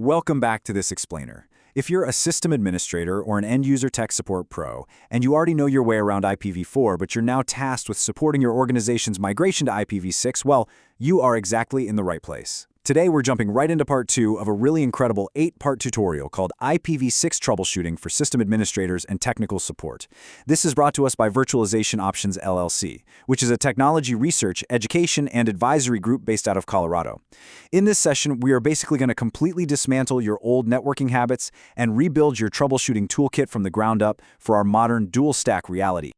Welcome back to this explainer. If you're a system administrator or an end-user tech support pro, and you already know your way around IPv4, but you're now tasked with supporting your organization's migration to IPv6, well, you are exactly in the right place. Today, we're jumping right into part 2 of a really incredible 8-part tutorial called IPv6 Troubleshooting for System Administrators and Technical Support. This is brought to us by Virtualization Options LLC, which is a technology research, education, and advisory group based out of Colorado. In this session, we are basically going to completely dismantle your old networking habits and rebuild your troubleshooting toolkit from the ground up for our modern dual-stack reality.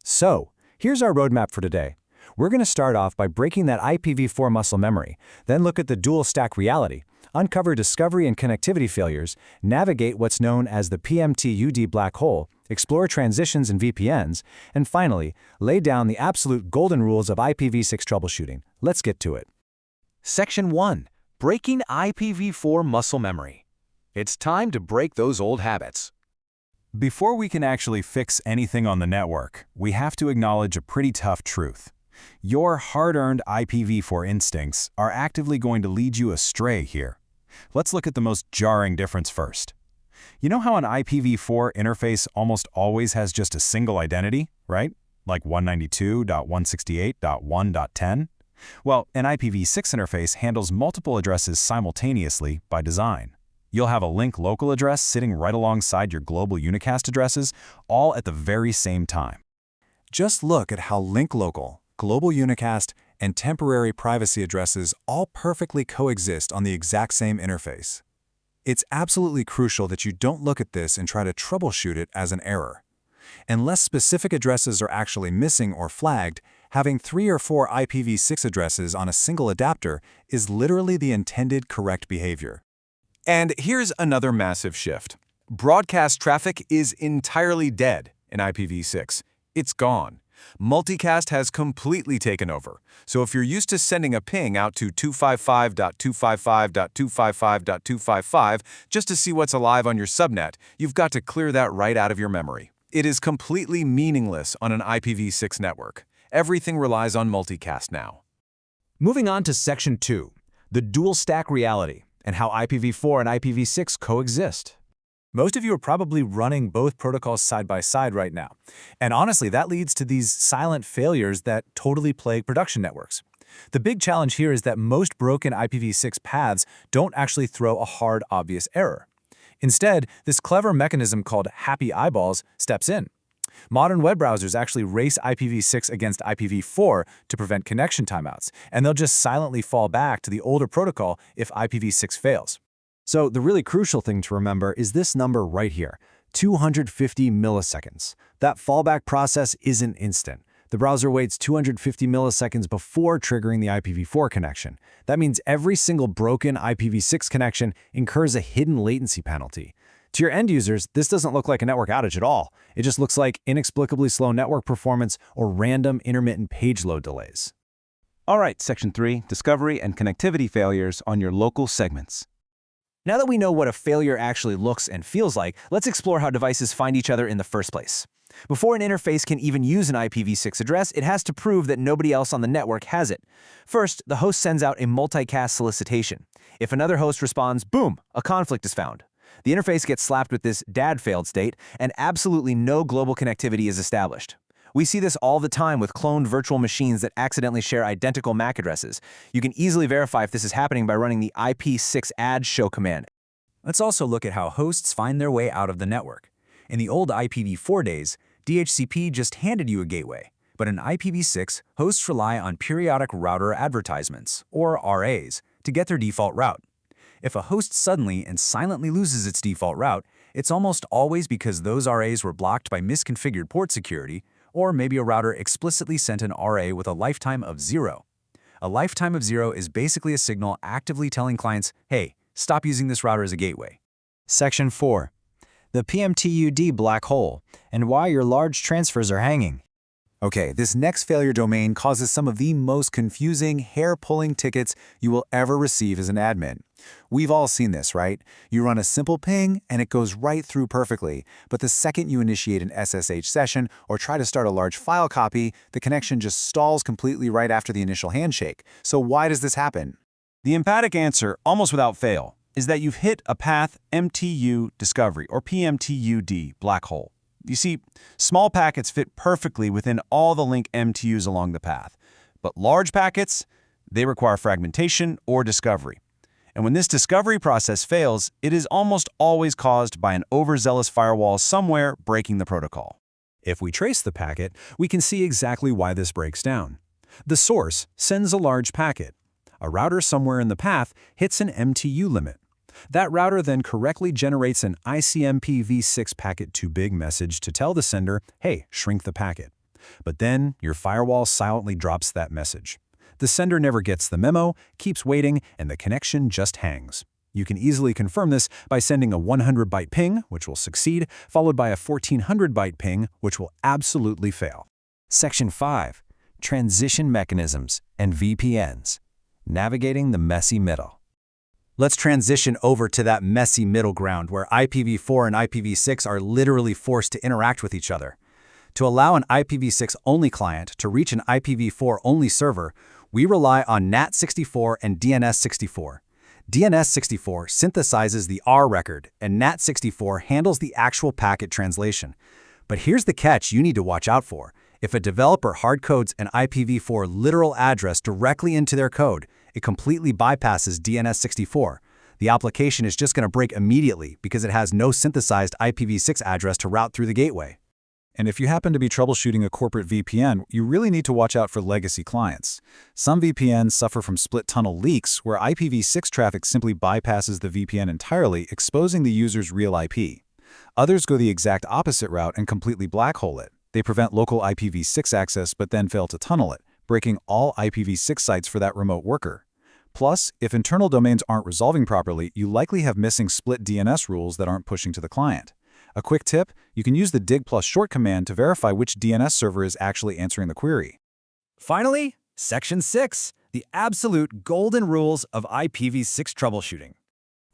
So, here's our roadmap for today. We're going to start off by breaking that IPv4 muscle memory, then look at the dual-stack reality, uncover discovery and connectivity failures, navigate what's known as the PMTUD black hole, explore transitions and VPNs, and finally, lay down the absolute golden rules of IPv6 troubleshooting. Let's get to it. Section 1. Breaking IPv4 muscle memory. It's time to break those old habits. Before we can actually fix anything on the network, we have to acknowledge a pretty tough truth. Your hard-earned IPv4 instincts are actively going to lead you astray here. Let's look at the most jarring difference first. You know how an IPv4 interface almost always has just a single identity, right? Like 192.168.1.10? Well, an IPv6 interface handles multiple addresses simultaneously by design. You'll have a link local address sitting right alongside your global unicast addresses, all at the very same time. Just look at how link local, global unicast, and temporary privacy addresses all perfectly coexist on the exact same interface. It's absolutely crucial that you don't look at this and try to troubleshoot it as an error. Unless specific addresses are actually missing or flagged, having 3 or 4 IPv6 addresses on a single adapter is literally the intended correct behavior. And here's another massive shift. Broadcast traffic is entirely dead in IPv6. It's gone. Multicast has completely taken over. So if you're used to sending a ping out to 255.255.255.255 just to see what's alive on your subnet, you've got to clear that right out of your memory. It is completely meaningless on an IPv6 network. Everything relies on multicast now. Moving on to Section 2, the dual-stack reality, and how IPv4 and IPv6 coexist. Most of you are probably running both protocols side by side right now. And honestly, that leads to these silent failures that totally plague production networks. The big challenge here is that most broken IPv6 paths don't actually throw a hard, obvious error. Instead, this clever mechanism called happy eyeballs steps in. Modern web browsers actually race IPv6 against IPv4 to prevent connection timeouts, and they'll just silently fall back to the older protocol if IPv6 fails. So the really crucial thing to remember is this number right here, 250 milliseconds. That fallback process isn't instant. The browser waits 250 milliseconds before triggering the IPv4 connection. That means every single broken IPv6 connection incurs a hidden latency penalty. To your end users, this doesn't look like a network outage at all. It just looks like inexplicably slow network performance or random intermittent page load delays. All right, Section 3, Discovery and Connectivity Failures on your local segments. Now that we know what a failure actually looks and feels like, let's explore how devices find each other in the first place. Before an interface can even use an IPv6 address, it has to prove that nobody else on the network has it. First, the host sends out a multicast solicitation. If another host responds, boom, a conflict is found. The interface gets slapped with this "dad failed" state, and absolutely no global connectivity is established. We see this all the time with cloned virtual machines that accidentally share identical MAC addresses. You can easily verify if this is happening by running the ip6add show command. Let's also look at how hosts find their way out of the network. In the old IPv4 days, DHCP just handed you a gateway. But in IPv6, hosts rely on periodic router advertisements, or RAs, to get their default route. If a host suddenly and silently loses its default route, it's almost always because those RAs were blocked by misconfigured port security, or maybe a router explicitly sent an RA with a lifetime of 0. A lifetime of 0 is basically a signal actively telling clients, hey, stop using this router as a gateway. Section 4. The PMTUD black hole, and why your large transfers are hanging. Okay, this next failure domain causes some of the most confusing, hair-pulling tickets you will ever receive as an admin. We've all seen this, right? You run a simple ping and it goes right through perfectly, but the second you initiate an SSH session or try to start a large file copy, the connection just stalls completely right after the initial handshake. So why does this happen? The emphatic answer, almost without fail, is that you've hit a path MTU discovery, or PMTUD, black hole. You see, small packets fit perfectly within all the link MTUs along the path. But large packets, they require fragmentation or discovery. And when this discovery process fails, it is almost always caused by an overzealous firewall somewhere breaking the protocol. If we trace the packet, we can see exactly why this breaks down. The source sends a large packet. A router somewhere in the path hits an MTU limit. That router then correctly generates an ICMP-v6 packet too big message to tell the sender, hey, shrink the packet. But then your firewall silently drops that message. The sender never gets the memo, keeps waiting, and the connection just hangs. You can easily confirm this by sending a 100-byte ping, which will succeed, followed by a 1400-byte ping, which will absolutely fail. Section 5. Transition Mechanisms and VPNs. Navigating the messy middle. Let's transition over to that messy middle ground where IPv4 and IPv6 are literally forced to interact with each other. To allow an IPv6-only client to reach an IPv4-only server, we rely on NAT64 and DNS64. DNS64 synthesizes the R record, and NAT64 handles the actual packet translation. But here's the catch you need to watch out for. If a developer hardcodes an IPv4 literal address directly into their code, it completely bypasses DNS64. The application is just going to break immediately because it has no synthesized IPv6 address to route through the gateway. And if you happen to be troubleshooting a corporate VPN, you really need to watch out for legacy clients. Some VPNs suffer from split tunnel leaks where IPv6 traffic simply bypasses the VPN entirely, exposing the user's real IP. Others go the exact opposite route and completely black hole it. They prevent local IPv6 access but then fail to tunnel it, breaking all IPv6 sites for that remote worker. Plus, if internal domains aren't resolving properly, you likely have missing split DNS rules that aren't pushing to the client. A quick tip, you can use the dig plus short command to verify which DNS server is actually answering the query. Finally, Section 6, the absolute golden rules of IPv6 troubleshooting.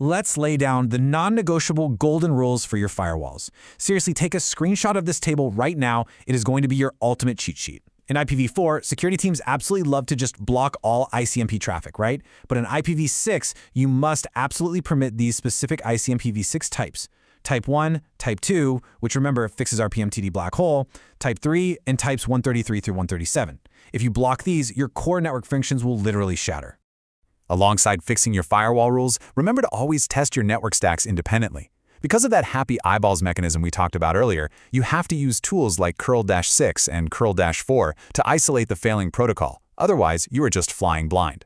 Let's lay down the non-negotiable golden rules for your firewalls. Seriously, take a screenshot of this table right now. It is going to be your ultimate cheat sheet. In IPv4, security teams absolutely love to just block all ICMP traffic, right? But in IPv6, you must absolutely permit these specific ICMPv6 types. Type 1, Type 2, which remember fixes our PMTUD black hole, Type 3, and Types 133 through 137. If you block these, your core network functions will literally shatter. Alongside fixing your firewall rules, remember to always test your network stacks independently. Because of that happy eyeballs mechanism we talked about earlier, you have to use tools like curl-6 and curl-4 to isolate the failing protocol. Otherwise, you are just flying blind.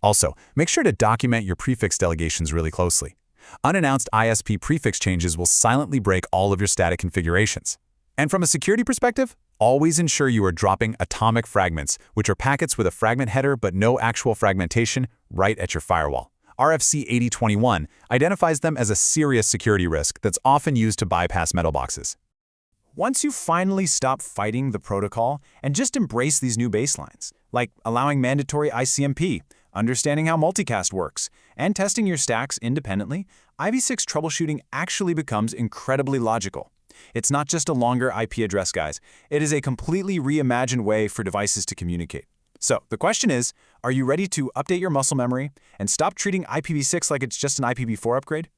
Also, make sure to document your prefix delegations really closely. Unannounced ISP prefix changes will silently break all of your static configurations. And from a security perspective, always ensure you are dropping atomic fragments, which are packets with a fragment header but no actual fragmentation, right at your firewall. RFC 8021 identifies them as a serious security risk that's often used to bypass metal boxes. Once you finally stop fighting the protocol and just embrace these new baselines, like allowing mandatory ICMP, understanding how multicast works, and testing your stacks independently, IPv6 troubleshooting actually becomes incredibly logical. It's not just a longer IP address, guys. It is a completely reimagined way for devices to communicate. So the question is, are you ready to update your muscle memory and stop treating IPv6 like it's just an IPv4 upgrade?